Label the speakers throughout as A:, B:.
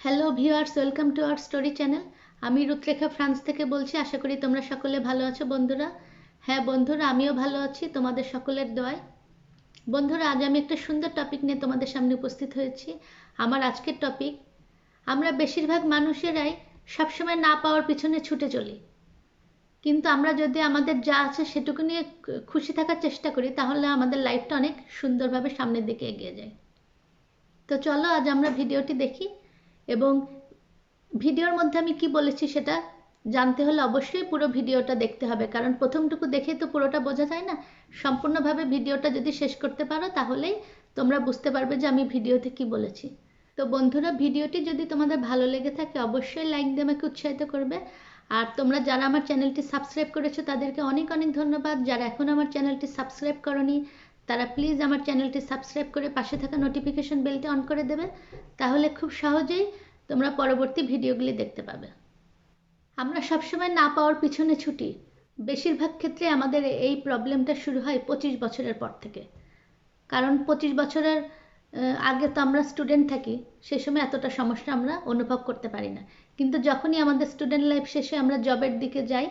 A: Hello viewers, welcome to our story channel. আমি রুতরেখা France থেকে বলছি। আশা করি তোমরা সকলে ভালো আছো বন্ধুরা। হ্যাঁ বন্ধুরা, আমিও ভালো আছি তোমাদের সকলের দোয়ায়। বন্ধুরা, আজ আমি একটা সুন্দর টপিক নিয়ে তোমাদের সামনে উপস্থিত হয়েছি। আমার আজকের টপিক, আমরা বেশিরভাগ মানুষেরাই সবসময় না পাওয়ার পিছনে ছুটে চলি, কিন্তু আমরা যদি আমাদের যা আছে সেটুকু নিয়ে খুশি থাকার চেষ্টা করি, তাহলে আমাদের লাইফটা অনেক সুন্দরভাবে সামনের দিকে এগিয়ে যায়। তো চলো আজ আমরা ভিডিওটি দেখি, এবং ভিডিওর মধ্যে আমি কি বলেছি সেটা জানতে হলে অবশ্যই পুরো ভিডিওটা দেখতে হবে, কারণ প্রথমটুকু দেখে তো পুরোটা বোঝা যায় না। সম্পূর্ণভাবে ভিডিওটা যদি শেষ করতে পারো তাহলেই তোমরা বুঝতে পারবে যে আমি ভিডিওতে কি বলেছি। তো বন্ধুরা, ভিডিওটি যদি তোমাদের ভালো লেগে থাকে অবশ্যই লাইক দিয়ে আমাকে উৎসাহিত করবে। আর তোমরা যারা আমার চ্যানেলটি সাবস্ক্রাইব করেছো তাদেরকে অনেক অনেক ধন্যবাদ। যারা এখন আমার চ্যানেলটি সাবস্ক্রাইব করনি তারা প্লিজ আমার চ্যানেলটি সাবস্ক্রাইব করে পাশে থাকা নোটিফিকেশন বেলটি অন করে দেবে, তাহলে খুব সহজেই তোমরা পরবর্তী ভিডিওগুলি দেখতে পাবে। আমরা সবসময় না পাওয়ার পিছনে ছুটি। বেশিরভাগ ক্ষেত্রে আমাদের এই প্রবলেমটা শুরু হয় 25 বছরের পর থেকে, কারণ 25 বছরের আগে তো আমরা স্টুডেন্ট থাকি, সে সময় এতটা সমস্যা আমরা অনুভব করতে পারি না। কিন্তু যখনই আমাদের স্টুডেন্ট লাইফ শেষে আমরা জবের দিকে যাই,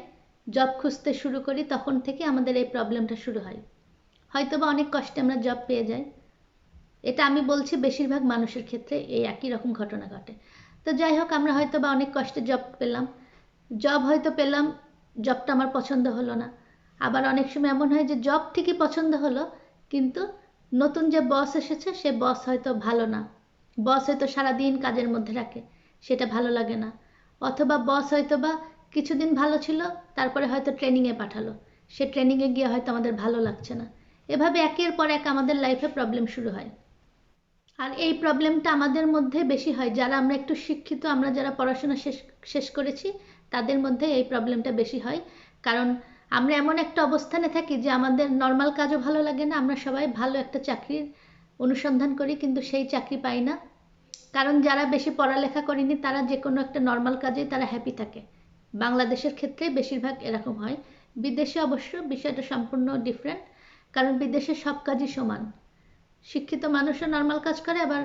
A: জব খুঁজতে শুরু করি, তখন থেকে আমাদের এই প্রবলেমটা শুরু হয়। হয়তোবা অনেক কষ্টে আমরা জব পেয়ে যাই। এটা আমি বলছি বেশিরভাগ মানুষের ক্ষেত্রে এই একই রকম ঘটনা ঘটে। তো যাই হোক, আমরা হয়তো বা অনেক কষ্টে জব পেলাম, জব হয়তো পেলাম, জবটা আমার পছন্দ হলো না। আবার অনেক সময় এমন হয় যে জব ঠিকই পছন্দ হলো, কিন্তু নতুন যে বস এসেছে সে বস হয়তো ভালো না। বস হয়তো সারাদিন কাজের মধ্যে রাখে, সেটা ভালো লাগে না। অথবা বস হয়তো বা কিছুদিন ভালো ছিল, তারপরে হয়তো ট্রেনিংয়ে পাঠালো, সে ট্রেনিংয়ে গিয়ে হয়তো আমাদের ভালো লাগছে না। এভাবে একের পর এক আমাদের লাইফে প্রবলেম শুরু হয়। আর এই প্রবলেমটা আমাদের মধ্যে বেশি হয় যারা আমরা একটু শিক্ষিত, আমরা যারা পড়াশোনা শেষ করেছি তাদের মধ্যে এই প্রবলেমটা বেশি হয়। কারণ আমরা এমন একটা অবস্থানে থাকি যে আমাদের নর্মাল কাজও ভালো লাগে না, আমরা সবাই ভালো একটা চাকরির অনুসন্ধান করি, কিন্তু সেই চাকরি পাই না। কারণ যারা বেশি পড়ালেখা করেনি তারা যে কোনো একটা নর্মাল কাজেই তারা হ্যাপি থাকে। বাংলাদেশের ক্ষেত্রে বেশিরভাগ এরকম হয়। বিদেশে অবশ্য বিষয়টা সম্পূর্ণ ডিফারেন্ট, কারণ বিদেশে সব কাজই সমান। শিক্ষিত মানুষও নর্মাল কাজ করে, আবার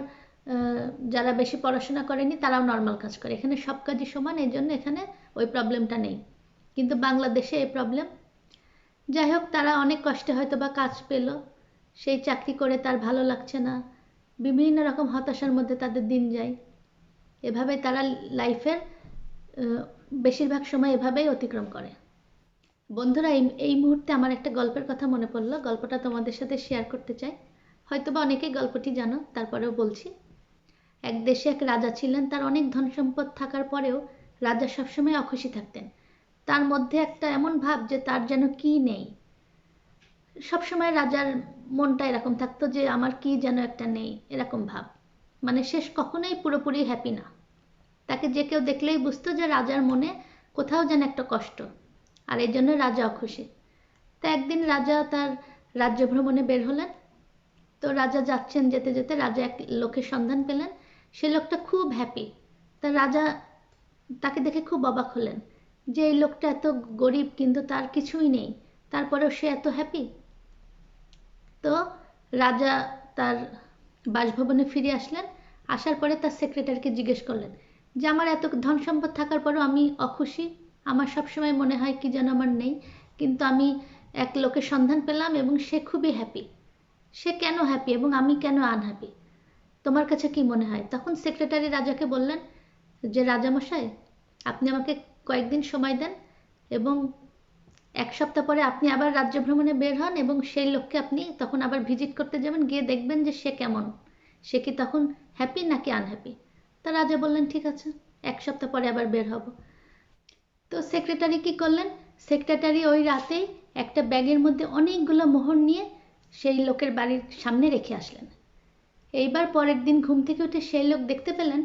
A: যারা বেশি পড়াশোনা করেনি তারাও নর্মাল কাজ করে। এখানে সব কাজই সমান, এই জন্য এখানে ওই প্রবলেমটা নেই। কিন্তু বাংলাদেশে এই প্রবলেম। যাই হোক, তারা অনেক কষ্টে হয়তো বা কাজ পেল, সেই চাকরি করে তার ভালো লাগছে না, বিভিন্ন রকম হতাশার মধ্যে তাদের দিন যায়। এভাবে তারা লাইফের বেশিরভাগ সময় এভাবেই অতিক্রম করে। বন্ধুরা, এই মুহূর্তে আমার একটা গল্পের কথা মনে পড়লো, গল্পটা তোমাদের সাথে শেয়ার করতে চাই। হয়তোবা অনেকেই গল্পটি জানো, তারপরেও বলছি। এক দেশে এক রাজা ছিলেন, তার অনেক ধন সম্পদ থাকার পরেও রাজা সবসময় অখুশি থাকতেন। তার মধ্যে একটা এমন ভাব যে তার যেন কি নেই। সবসময় রাজার মনটা এরকম থাকতো যে আমার কি যেন একটা নেই, এরকম ভাব। মানে শেষ কখনোই পুরোপুরি হ্যাপি না। তাকে যে কেউ দেখলেই বুঝতো যে রাজার মনে কোথাও যেন একটা কষ্ট, আর এই জন্য রাজা অখুশি। তা একদিন রাজা তার রাজ্য ভ্রমণে বের হলেন। তো রাজা যাচ্ছেন, যেতে যেতে রাজা এক লোকের সন্ধান পেলেন। সে লোকটা খুব হ্যাপি। তা রাজা তাকে দেখে খুব অবাক হলেন যে এই লোকটা এত গরিব, কিন্তু তার কিছুই নেই, তারপরেও সে এত হ্যাপি। তো রাজা তার বাসভবনে ফিরে আসলেন। আসার পরে তার সেক্রেটারিকে জিজ্ঞেস করলেন যে আমার এত ধন সম্পদ থাকার পরেও আমি অখুশি, আমার সবসময় মনে হয় কি যেন আমার নেই, কিন্তু আমি এক লোকের সন্ধান পেলাম এবং সে খুবই হ্যাপি। সে কেন হ্যাপি এবং আমি কেন আনহ্যাপি? তোমার কাছে কি মনে হয়? তখন সেক্রেটারি রাজাকে বললেন যে রাজামশাই, আপনি আমাকে কয়েকদিন সময় দেন, এবং এক সপ্তাহ পরে আপনি আবার রাজ্য ভ্রমণে বের হন, এবং সেই লোককে আপনি তখন আবার ভিজিট করতে যাবেন, গিয়ে দেখবেন যে সে কেমন, সে কি তখন হ্যাপি নাকি আনহ্যাপি। তা রাজা বললেন ঠিক আছে, এক সপ্তাহ পরে আবার বের হব। তো সেক্রেটারি কি করলেন? সেক্রেটারি ওই রাতেই একটা ব্যাগের মধ্যে অনেকগুলো মোহর নিয়ে সেই লোকের বাড়ির সামনে রেখে আসলেন। এইবার পরের দিন ঘুম থেকে উঠে সেই লোক দেখতে পেলেন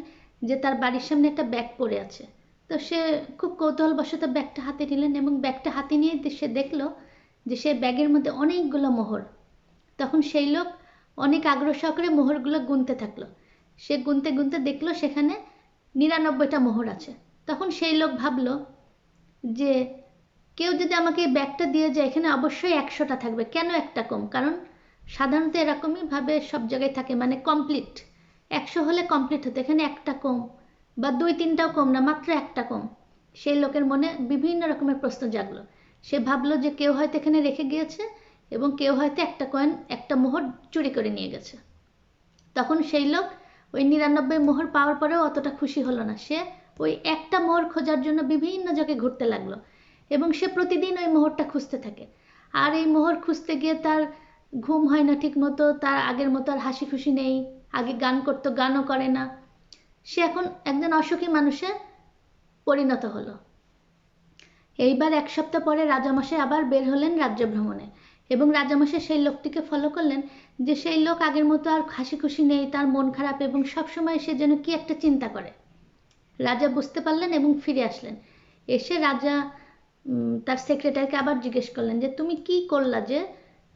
A: যে তার বাড়ির সামনে একটা ব্যাগ পড়ে আছে। তো সে খুব কৌতূহলবশত ব্যাগটা হাতে নিলেন, এবং ব্যাগটা হাতে নিয়ে সে দেখলো যে সেই ব্যাগের মধ্যে অনেকগুলো মোহর। তখন সেই লোক অনেক আগ্রহ সহকারে মোহরগুলো গুনতে থাকলো। সে গুনতে গুনতে দেখলো সেখানে 99টা মোহর আছে। তখন সেই লোক ভাবলো যে কেউ যদি আমাকে এই ব্যাগটা দিয়ে যায়, এখানে অবশ্যই 100টা থাকবে, কেন একটা কম? কারণ সাধারণত এরকমই ভাবে সব জায়গায় থাকে, মানে কমপ্লিট 100 হলে কমপ্লিট হতো, এখানে একটা কম, বা 2-3টাও কম না, মাত্র একটা কম, সেই লোকের মনে বিভিন্ন রকমের প্রশ্ন জাগলো। সে ভাবলো যে কেউ হয়তো এখানে রেখে গিয়েছে এবং কেউ হয়তো একটা কয়েন, একটা মোহর চুরি করে নিয়ে গেছে। তখন সেই লোক ওই 99 মোহর পাওয়ার পরেও অতটা খুশি হলো না। সে ওই একটা মোহর খোঁজার জন্য বিভিন্ন জায়গায় ঘুরতে লাগলো এবং সে প্রতিদিন ওই মোহরটা খুঁজতে থাকে। আর এই মোহর খুঁজতে গিয়ে তার ঘুম হয় না ঠিক মতো, তার আগের মতো আর হাসি খুশি নেই, আগে গান করতো গানও করে না, সে এখন একজন অসুখী মানুষে পরিণত হলো। এইবার 1 সপ্তাহ পরে রাজামশাই আবার বের হলেন রাজ্য ভ্রমণে এবং রাজামশাই সেই লোকটিকে ফলো করলেন যে সেই লোক আগের মতো আর হাসি খুশি নেই, তার মন খারাপ এবং সবসময় সে যেন কি একটা চিন্তা করে। রাজা বুঝতে পারলেন এবং ফিরে আসলেন। এসে রাজা তার সেক্রেটারিকে আবার জিজ্ঞেস করলেন যে তুমি কি করলা যে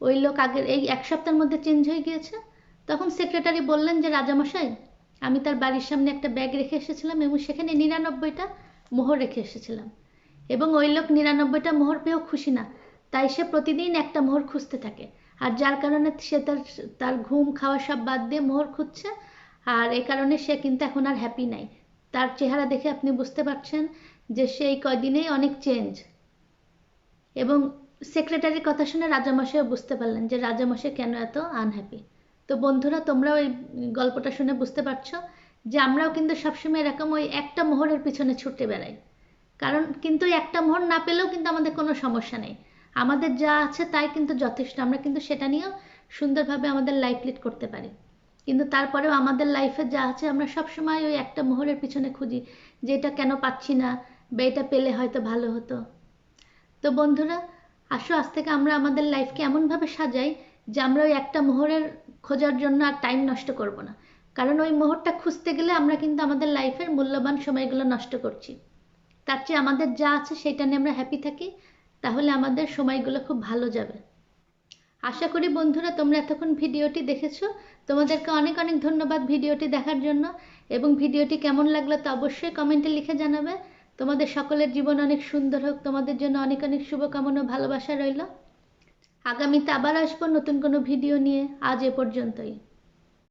A: ওই লোক আগের এই 1 সপ্তাহের মধ্যে চেঞ্জ হয়ে গিয়েছে। তখন সেক্রেটারি বললেন যে রাজামশাই, আমি তার বাড়ির সামনে একটা ব্যাগ রেখে এসেছিলাম এবং সেখানে 99টা মোহর রেখে এসেছিলাম এবং ওই লোক 99টা মোহর পেয়েও খুশি না, তাই সে প্রতিদিন একটা মোহর খুঁজতে থাকে। আর যার কারণে সে তার ঘুম খাওয়া সব বাদ দিয়ে মোহর খুঁজছে। আর এই কারণে সে কিন্তু এখন আর হ্যাপি নাই। তার চেহারা দেখে আপনি বুঝতে পারছেন যে সেই কয়দিনেই অনেক চেঞ্জ। এবং সেক্রেটারির কথা শুনে রাজামশাইও বুঝতে পারলেন যে রাজামশাই কেন এত আনহ্যাপি। তো বন্ধুরা, তোমরা ওই গল্পটা শুনে বুঝতে পারছো যে আমরাও কিন্তু সবসময় এরকম ওই একটা মোহরের পিছনে ছুটে বেড়াই। কারণ কিন্তু একটা মোহর না পেলেও কিন্তু আমাদের কোনো সমস্যা নেই, আমাদের যা আছে তাই কিন্তু যথেষ্ট, আমরা কিন্তু সেটা নিয়েও সুন্দরভাবে আমাদের লাইফ লিড করতে পারি। কিন্তু তারপরেও আমাদের লাইফে যা আছে আমরা সবসময় ওই একটা মোহরের পিছনে খুঁজি যে এটা কেন পাচ্ছি না বা এটা পেলে হয়তো ভালো হতো। তো বন্ধুরা, আসো আজ থেকে আমরা আমাদের লাইফকে এমনভাবে সাজাই যে আমরা ওই একটা মোহরের খোঁজার জন্য আর টাইম নষ্ট করব না। কারণ ওই মোহরটা খুঁজতে গেলে আমরা কিন্তু আমাদের লাইফের মূল্যবান সময়গুলো নষ্ট করছি। তার চেয়ে আমাদের যা আছে সেটা নিয়ে আমরা হ্যাপি থাকি, তাহলে আমাদের সময়গুলো খুব ভালো যাবে। আশা করি বন্ধুরা তোমরা এতক্ষণ ভিডিওটি দেখেছো। তোমাদেরকে অনেক অনেক ধন্যবাদ ভিডিওটি দেখার জন্য এবং ভিডিওটি কেমন লাগলো তা অবশ্যই কমেন্টে লিখে জানাবে। তোমাদের সকলের জীবন অনেক সুন্দর হোক, তোমাদের জন্য অনেক অনেক শুভকামনা, ভালোবাসা রইল। আগামীতে আবার আসবো নতুন কোনো ভিডিও নিয়ে। আজ এ পর্যন্তই।